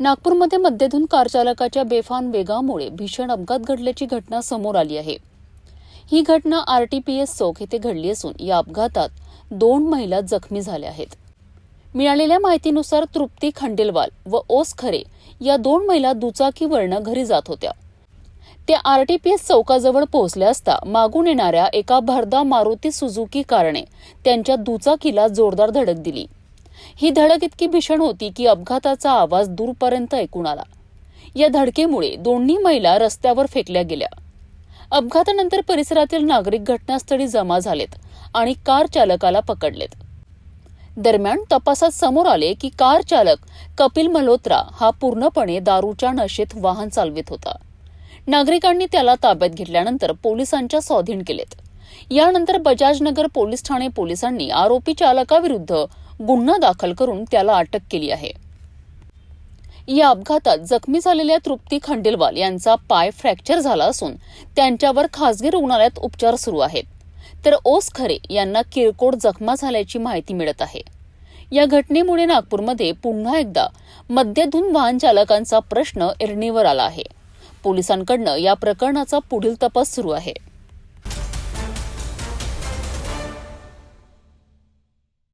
नागपूरमध्ये मद्यधुंद कार चालकाच्या बेफाम वेगामुळे भीषण अपघात घडल्याची घटना समोर आली आहे। ही घटना आरटीपीएस चौक येथे घडली असून या अपघातात 2 महिला जखमी झाल्या आहेत। मिळालेल्या माहितीनुसार तृप्ती खंडेलवाल व ओस खरे या 2 महिला दुचाकीवरनं घरी जात होत्या। त्या आरटीपीएस चौकाजवळ पोहोचल्या असता मागून येणाऱ्या एका भरधाव मारुती सुझुकी कारने त्यांच्या दुचाकीला जोरदार धडक दिली। ही धडक इतकी भीषण होती की अपघाताचा आवाज दूरपर्यंत ऐकून आला। या धडकेमुळे दोन्ही महिला रस्त्यावर फेकल्या गेल्या। अपघातानंतर परिसरातील नागरिक घटनास्थळी जमा झालेत आणि कार चालकाला पकडलेत। दरम्यान तपासात समोर आले की कार चालक कपिल मल्होत्रा हा पूर्णपणे दारूच्या नशेत वाहन चालवित होता। नागरिकांनी त्याला ताब्यात घेतल्यानंतर पोलिसांच्या स्वाधीन केलेत। यानंतर बजाजनगर पोलीस ठाणे पोलिसांनी आरोपी चालकाविरुद्ध गुन्हा दाखल करून त्याला अटक केली आहे। या अपघातात जखमी झालेल्या तृप्ती खंडेलवाल यांचा पाय फ्रॅक्चर झाला असून त्यांच्यावर खासगी रुग्णालयात उपचार सुरू आहेत, तर ओस खरे यांना किरकोळ जखमा झाल्याची माहिती मिळत आहे। या घटनेमुळे नागपूरमध्ये पुन्हा एकदा मद्यधुंद वाहन चालकांचा प्रश्न ऐरणीवर आला आहे। पोलिसांकडून या प्रकरणाचा पुढील तपास सुरू आहे।